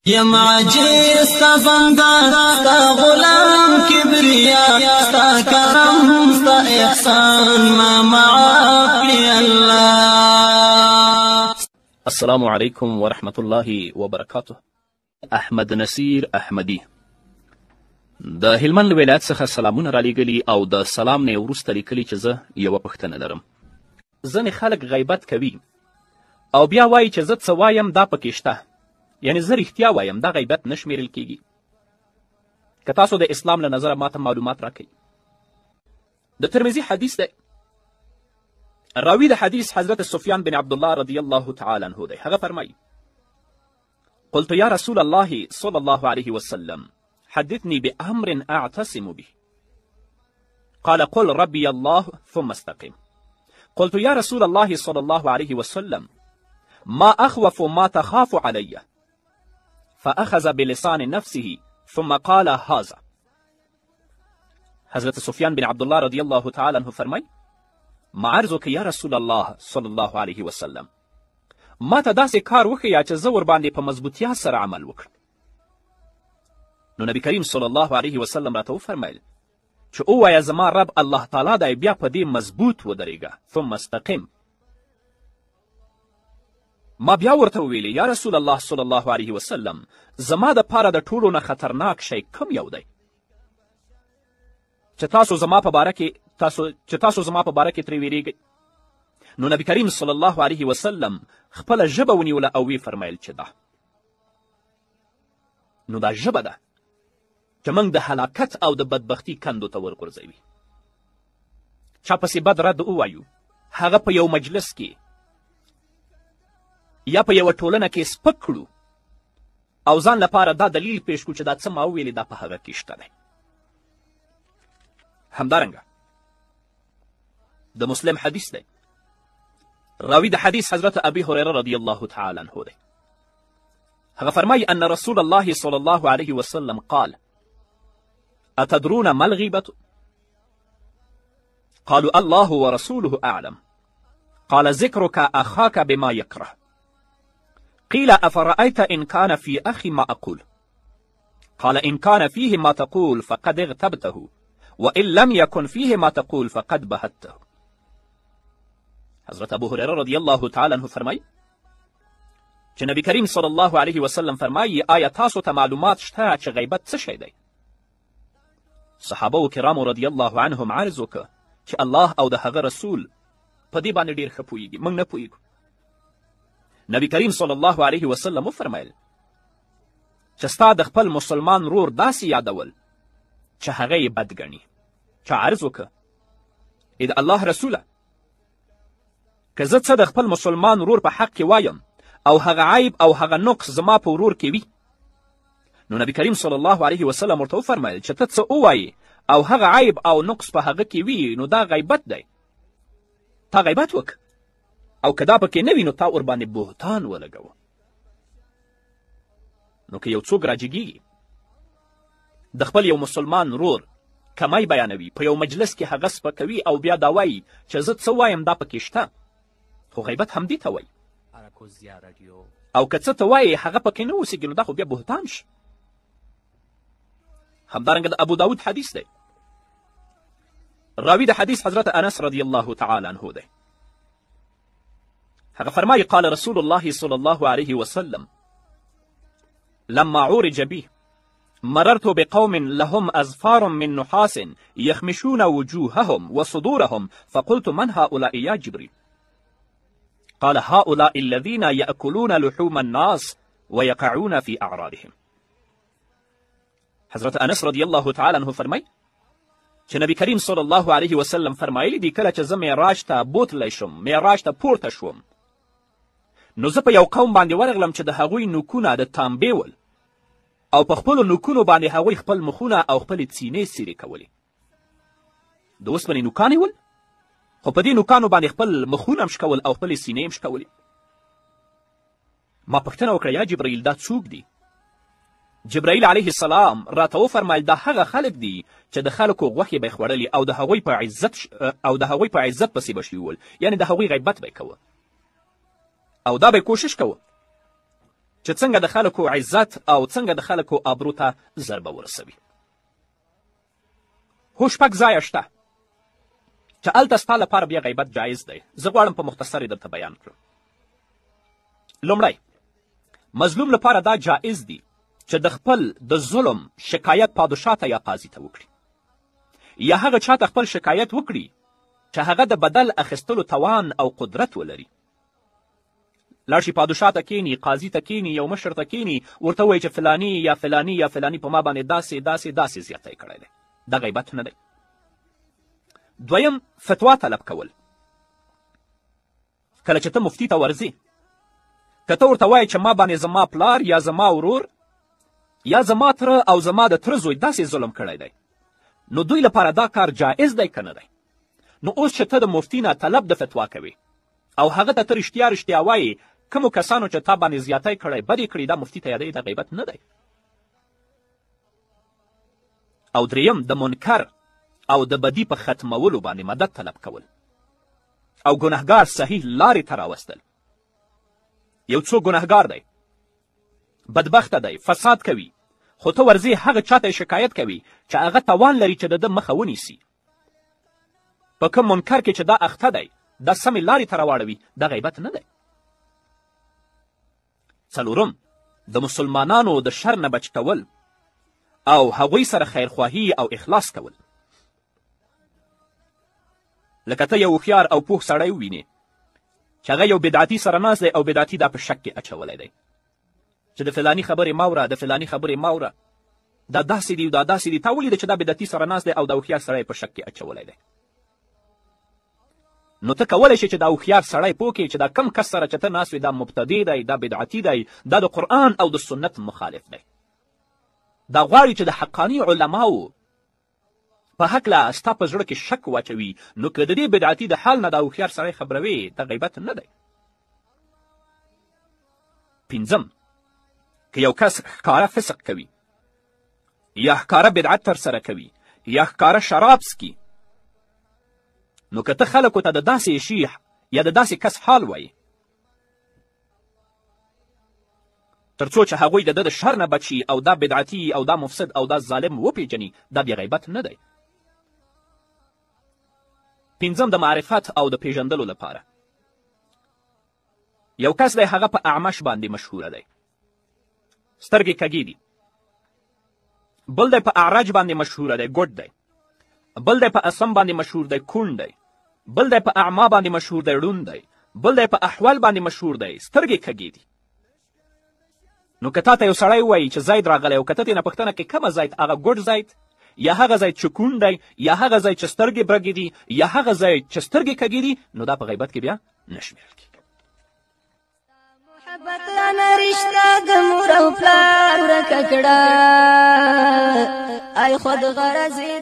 یم عجیب ستا بندان ستا غلام کبریا ستا کرم ستا احسان ما معافی الله. السلام علیکم ورحمت الله وبرکاته. احمد نصیر احمدی د هلمند ولایت څخه سلامونه رالیږلي او د سلام نه وروسته لیکلي چې زه یوه پوښتنه لرم. ځینې خلک غیبت کوي او بیا وایي چې زه څه وایم دا پکې شته، یعنی زه رښتیا وایم، دا غیبت نه شمیرل کیږي. که تاسو د اسلام له نظره ماته معلومات راکوئ. د ترمذي حدیث دی، راوی د حدیث حضرت سفیان بن عبدالله رضی الله تعالی عنه دی. هغه فرمایي قلت یا رسول الله صلی الله علیه وسلم حدثني بأمر أعتصم به قال قل ربي الله ثم استقم. قلت يا رسول الله صلى الله عليه وسلم ما أخوف ما تخاف علي فأخذ بلسان نفسه ثم قال هذا. حضرت سفیان بن عبدالله رضی الله تعالی عنه فرمای ما عرض وکړ یا رسول الله صلی الله علیه وسلم ما ته داسې کار وښیه چې زه ورباندې په مضبوطیا سره عمل وکړم. نو نبی کریم صلی الله علیه وسلم راته وفرمیل چې ووایه زما رب الله تعالی دی، بیا په دې مضبوط ودرېږه، ثم استقم. ما بیا ورته وویلې یا رسول الله صلی الله علیه وسلم زما دپاره د ټولو نه خطرناک شی کوم یو دی چې تاسو زما په باره کې ترې ویرېږئ؟ نو نبی کریم صلی الله علیه وسلم خپله ژبه ونیوله او وی فرمیل چې دا نو دا ژبه ده چې موږ د هلاکت او د بدبختي کندو ته ورغورځوي. چا پسې بد رد ووایو، هغه په یو مجلس کې یا په یوه ټولنه کې سپک کړو او ځان لپاره دا دلیل پیش کړو چې دا څه ما وویلې دا په هغه کې شته دی. همدارنګه د مسلم حدیث دی، راوی د حدیث حضرت ابي هريره رضی الله تعالی عنه دی. هغه فرمایي ان رسول الله صلی الله علیه وسلم قال اتدرون ما الغیبة؟ قالوا الله ورسوله اعلم. قال ذكرك اخاك بما يكره. قيل افرأيت ان كان في اخي ما اقول؟ قال ان كان فيه ما تقول فقد اغتبته وان لم يكن فيه ما تقول فقد بهته. حضرت ابو هريره رضی الله تعالی عنه فرمایي چې نبی کریم صلی الله علیه وسلم فرمایي آیا تاسو ته معلومات شته چې غیبت څه شی دی؟ صحابه کرامو رضی الله عنهم عرض وکړه چې الله او د هغه رسول په دې باندې ډېر ښه پوهیږي، موږ نه پوهیږو. نبی کریم صلی الله علیه وسلم وفرمیل چې ستا د خپل مسلمان رور داسې یادول چې هغه یې بد ګڼي. چا عرض وکړه ای د الله رسوله که زه څه د خپل مسلمان رور په حق کې وایم او هغه عیب او هغه نقص زما په ورور کې وي؟ نو نبی کریم صلی الله علیه وسلم ورته وفرمیل چې ته څه ووایې او هغه عیب او نقص په هغه کې وي نو دا غیبت دی. تا غیبت وکړه او که دا پکې نه وي نو تا ورباندې بهتان ولګوه. نو که یو څوک راجګېږي د خپل یو مسلمان رور کمی بیانوي، په یو مجلس کې هغه سپکوي او بیا دا وایي چې زه څه وایم دا پکې شته، خو غیبت همدې ته وایي. او که څه ته وایي هغه پکې نه اوسېږي نو دا خو بیا بهتان شي. همدارنګه د ابو داود حدیث دی، راوی د حدیث حضرت انس رضی الله تعالی عنه دی. هغه فرمایي قال رسول الله صلی الله علیه وسلم لما عورج بي مررت بقوم لهم أظفار من نحاس يخمشون وجوههم وصدورهم فقلت من هؤلاء يا جبريل؟ قال هؤلاء الذين يأكلون لحوم الناس ويقعون في أعراضهم. حضرت انس رضی الله تعالی عنه فرمای چې نبی کریم صلی الله علیه وسلم فرمایلی دی کله چې زه معراج ته بوتلی شم، معراج ته پورته شوم، نو زه په یو قوم باندې ورغلم چې د هغوی نوکونه د تانبې ول او په خپلو نوکونو باندې هغوی خپل مخونه او خپلې سینې څیرې کولې. د اوسپنې نوکانې ول، خو په دې نوکانو باندې خپل مخونه هم شکول او خپلې سینې هم شکولې. ما پوښتنه وکړه یا جبرائیل دا څوک دی؟ جبرائیل علیه السلام راته وفرمیل دا هغه خلک دي چې د خلکو غوښې به یې خوړلې او د هغوی په عزت پسې به شوي ول، یعنې د هغوی غیبت به یې کوه او دا به یې کوشش کوه چې څنګه د خلکو عزت او څنګه د خلکو آبرو ته ضربه ورسوي. خو شپږ ځایه شته چې هلته ستا لپاره بیا غیبت جایز دی. زه غواړم په مختصر درته بیان کړم. لومړی، مظلوم لپاره دا جایز دی چې د خپل د ظلم شکایت پادشاه ته یا قاضي ته وکړي، یا هغه چا ته خپل شکایت وکړي چې هغه د بدل اخیستلو توان او قدرت ولري. لاړ شي پادشاه ته کینی، قاضي ته کینی، یو مشر ته کینی، ورته ووایي چې فلانی یا فلانی یا فلانی په ما باندې داسې داسې داسې زیاتی کړی دی. دا غیبت نه دی. دویم، فتوا طلب کول. کله چې ته مفتي ته ورځې، که ته ورته وایې چې ما باندې زما پلار یا زما ورور یا زما تره او زما د تره زوی داسې ظلم کړی دی، نو دوی لپاره دا کار جایز دی که نه دی؟ نو اوس چې ته د مفتي نه طلب د فتوا کوې او هغه ته ته رښتیا رښتیا وایې کومو کسانو چې تا باندې زیاتی کړی بد یې کړي، دا مفتي ته یادوي، دا غیبت نه دی. او دریم، د منکر او د بدی په ختمولو باندې مدد طلب کول او ګنهګار صحیح لارې ته راوستل. یو څوک ګنهګار دی، بدبخته دی، فساد کوي، خو ته ورځې هغه چا ته شکایت کوي چې هغه توان لري چې د ده مخه ونیسي، په کوم منکر کې چې دا اخته دی، دا سمې لارې ته راواړوي، دا غیبت نه دی. څلورم، د مسلمانانو د شر نه بچ کول او هغوی سره خیرخواهي او اخلاص کول. لکه ته یو هوښیار او پوه سړی ووینې چې هغه یو بدعتي سره ناست دی او بدعتي دا په شک کې اچولی دی چې د فلاني خبرې ماوره، د فلاني خبرې ماوره، دا داسې دي دا داسې دي. تا ولیده چې دا بدعتي سره ناست دی او دا هوښیار سړی په شک کې اچولی دی. نو ته کولی شې چې دا هوښیار سړی پوه کړې چې دا کم کس سره چې ته ناست وي دا مبتدی دی، دا بدعتي دی، دا د قرآن او د سنت مخالف دی. دا غواړي چې د حقاني علماو په هکله ستا په زړه کې شک واچوي. نو که د دې بدعتي د حال نه دا هوښیار سړی خبروي، دا غیبت نه دی. پنځم، که یو کس ښکاره فسق کوي یا ښکاره بدعت ترسره کوي یا ښکاره شراب څکي، نو که ته خلکو ته د داسې شي یا د داسې کس حال وایي تر څو چې هغوی د ده د شر نه بچي او دا بدعتي او دا مفسد او دا ظالم وپیژني، دا بیا غیبت نه دی. پنځم، د معرفت او د پیژندلو لپاره. یو کس دی هغه په اعمش باندې مشهوره دی، سترګې کږې دي. بل دی په اعرج باندې مشهوره دی، ګوډ دی. بل دی په اسم باندې مشهور دی، کونډ دی. بل دی په اعما باندې مشهور دی، ړوند دی. بل دی په احول باندې مشهور دی، سترګې کږې دي. نو که تا ته یو سړی ووایي چې زید راغلی او که ته ترېنه پوښتنه کې کومه زید، هغه ګوډ زید یا هغه ځای چې کونډ دی یا هغه ځای چې سترګې برګې دي یا هغه ځای چې سترګې کږې دي، نو دا په غیبت کې بیا نه شمېرل کېږي. محبت رانه رشته د مور او پلار ورکه کړه، ای خود غرضې